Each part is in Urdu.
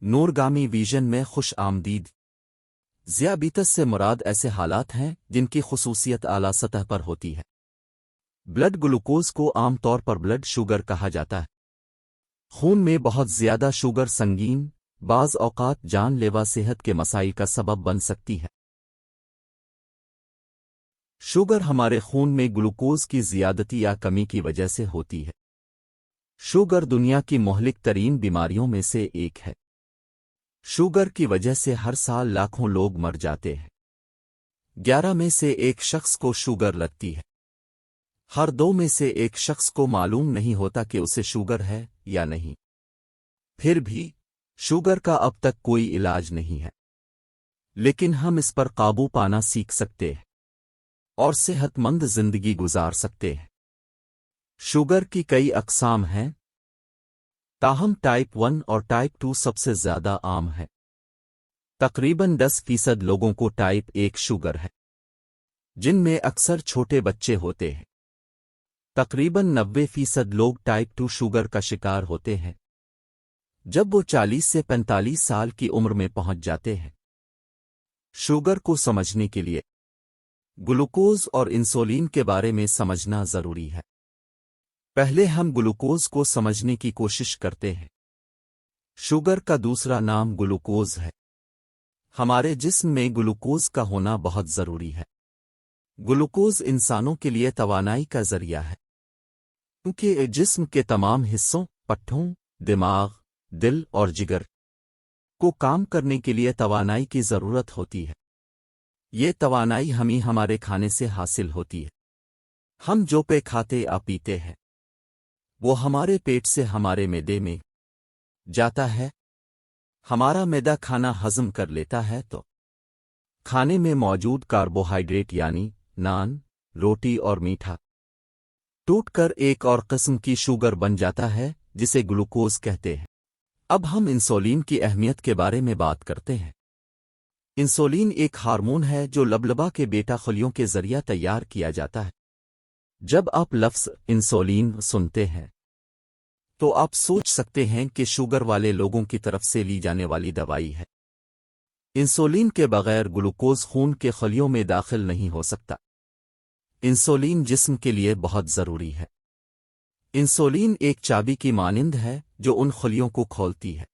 نورگامی ویژن میں خوش آمدید۔ ذیابیطس سے مراد ایسے حالات ہیں جن کی خصوصیت اعلیٰ سطح پر ہوتی ہے۔ بلڈ گلوکوز کو عام طور پر بلڈ شوگر کہا جاتا ہے۔ خون میں بہت زیادہ شوگر سنگین، بعض اوقات جان لیوا صحت کے مسائل کا سبب بن سکتی ہے۔ شوگر ہمارے خون میں گلوکوز کی زیادتی یا کمی کی وجہ سے ہوتی ہے۔ شوگر دنیا کی مہلک ترین بیماریوں میں سے ایک ہے۔ شوگر کی وجہ سے ہر سال لاکھوں لوگ مر جاتے ہیں۔ 11 میں سے ایک شخص کو شوگر لگتی ہے۔ ہر 2 میں سے ایک شخص کو معلوم نہیں ہوتا کہ اسے شوگر ہے یا نہیں۔ پھر بھی شوگر کا اب تک کوئی علاج نہیں ہے، لیکن ہم اس پر قابو پانا سیکھ سکتے ہیں اور صحت مند زندگی گزار سکتے ہیں۔ شوگر کی کئی اقسام ہیں، تاہم ٹائپ 1 اور ٹائپ 2 سب سے زیادہ عام ہے۔ تقریباً 10% لوگوں کو ٹائپ 1 شوگر ہے، جن میں اکثر چھوٹے بچے ہوتے ہیں۔ تقریباً 90% لوگ ٹائپ 2 شوگر کا شکار ہوتے ہیں جب وہ 40 سے 45 سال کی عمر میں پہنچ جاتے ہیں۔ شوگر کو سمجھنے کے لیے گلوکوز اور انسولین کے بارے میں سمجھنا ضروری ہے۔ پہلے ہم گلوکوز کو سمجھنے کی کوشش کرتے ہیں۔ شوگر کا دوسرا نام گلوکوز ہے۔ ہمارے جسم میں گلوکوز کا ہونا بہت ضروری ہے۔ گلوکوز انسانوں کے لیے توانائی کا ذریعہ ہے، کیونکہ جسم کے تمام حصوں، پٹھوں، دماغ، دل اور جگر کو کام کرنے کے لیے توانائی کی ضرورت ہوتی ہے۔ یہ توانائی ہمارے کھانے سے حاصل ہوتی ہے۔ ہم جو کھاتے یا پیتے ہیں وہ ہمارے پیٹ سے ہمارے معدے میں جاتا ہے۔ ہمارا معدہ کھانا ہضم کر لیتا ہے تو کھانے میں موجود کاربوہائیڈریٹ یعنی نان، روٹی اور میٹھا ٹوٹ کر ایک اور قسم کی شوگر بن جاتا ہے جسے گلوکوز کہتے ہیں۔ اب ہم انسولین کی اہمیت کے بارے میں بات کرتے ہیں۔ انسولین ایک ہارمون ہے جو لبلبا کے بیٹا خلیوں کے ذریعہ تیار کیا جاتا ہے۔ جب آپ لفظ انسولین سنتے ہیں تو آپ سوچ سکتے ہیں کہ شوگر والے لوگوں کی طرف سے لی جانے والی دوائی ہے۔ انسولین کے بغیر گلوکوز خون کے خلیوں میں داخل نہیں ہو سکتا۔ انسولین جسم کے لیے بہت ضروری ہے۔ انسولین ایک چابی کی مانند ہے جو ان خلیوں کو کھولتی ہے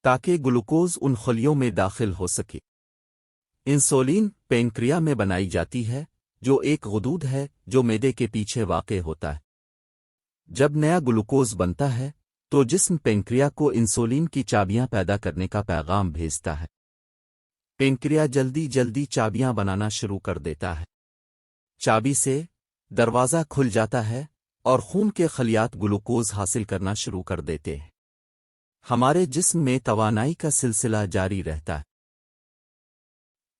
تاکہ گلوکوز ان خلیوں میں داخل ہو سکے۔ انسولین پینکریا میں بنائی جاتی ہے، جو ایک غدود ہے جو معدے کے پیچھے واقع ہوتا ہے۔ جب نیا گلوکوز بنتا ہے تو جسم پینکریا کو انسولین کی چابیاں پیدا کرنے کا پیغام بھیجتا ہے۔ پینکریا جلدی چابیاں بنانا شروع کر دیتا ہے۔ چابی سے دروازہ کھل جاتا ہے اور خون کے خلیات گلوکوز حاصل کرنا شروع کر دیتے ہیں۔ ہمارے جسم میں توانائی کا سلسلہ جاری رہتا ہے۔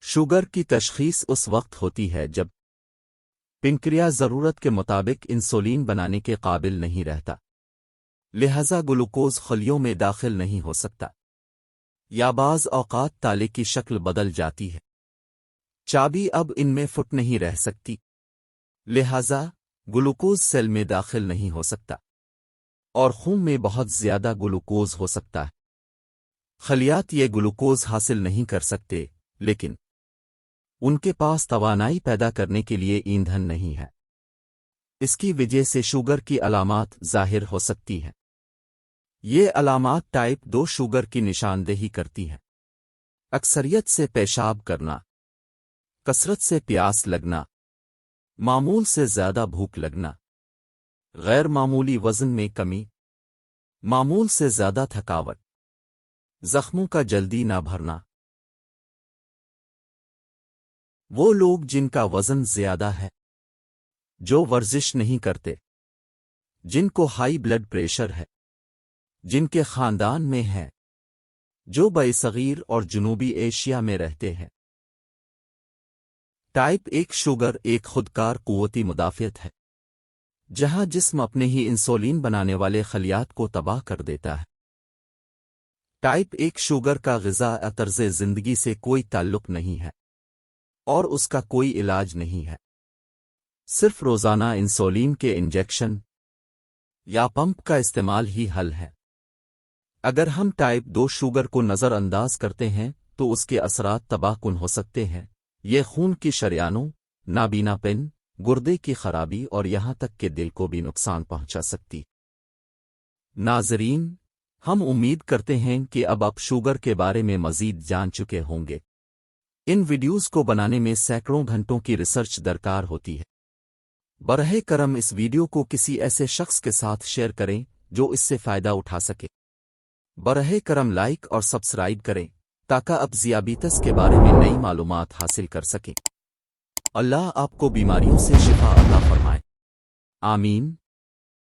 شوگر کی تشخیص اس وقت ہوتی ہے جب پنکریا ضرورت کے مطابق انسولین بنانے کے قابل نہیں رہتا، لہذا گلوکوز خلیوں میں داخل نہیں ہو سکتا، یا بعض اوقات تالے کی شکل بدل جاتی ہے۔ چابی اب ان میں فٹ نہیں رہ سکتی، لہذا گلوکوز سیل میں داخل نہیں ہو سکتا اور خون میں بہت زیادہ گلوکوز ہو سکتا ہے۔ خلیات یہ گلوکوز حاصل نہیں کر سکتے، لیکن ان کے پاس توانائی پیدا کرنے کے لیے ایندھن نہیں ہے۔ اس کی وجہ سے شوگر کی علامات ظاہر ہو سکتی ہیں۔ یہ علامات ٹائپ 2 شوگر کی نشاندہی کرتی ہیں۔ اکثریت سے پیشاب کرنا، کثرت سے پیاس لگنا، معمول سے زیادہ بھوک لگنا، غیر معمولی وزن میں کمی، معمول سے زیادہ تھکاوٹ، زخموں کا جلدی نہ بھرنا۔ وہ لوگ جن کا وزن زیادہ ہے، جو ورزش نہیں کرتے، جن کو ہائی بلڈ پریشر ہے، جن کے خاندان میں ہے، جو برصغیر اور جنوبی ایشیا میں رہتے ہیں۔ ٹائپ 1 شوگر ایک خودکار قوتی مدافعت ہے، جہاں جسم اپنے ہی انسولین بنانے والے خلیات کو تباہ کر دیتا ہے۔ ٹائپ 1 شوگر کا غذا یا طرز زندگی سے کوئی تعلق نہیں ہے اور اس کا کوئی علاج نہیں ہے۔ صرف روزانہ انسولین کے انجیکشن یا پمپ کا استعمال ہی حل ہے۔ اگر ہم ٹائپ 2 شوگر کو نظر انداز کرتے ہیں تو اس کے اثرات تباہ کن ہو سکتے ہیں۔ یہ خون کی شریانوں، نابینا پن، گردے کی خرابی اور یہاں تک کہ دل کو بھی نقصان پہنچا سکتی۔ ناظرین، ہم امید کرتے ہیں کہ اب آپ شوگر کے بارے میں مزید جان چکے ہوں گے۔ ان ویڈیوز کو بنانے میں سینکڑوں گھنٹوں کی ریسرچ درکار ہوتی ہے۔ براہ کرم اس ویڈیو کو کسی ایسے شخص کے ساتھ شیئر کریں جو اس سے فائدہ اٹھا سکے۔ براہ کرم لائک اور سبسکرائب کریں تاکہ آپ ذیابیطس کے بارے میں نئی معلومات حاصل کر سکیں۔ اللہ آپ کو بیماریوں سے شفا عطا فرمائے۔ آمین۔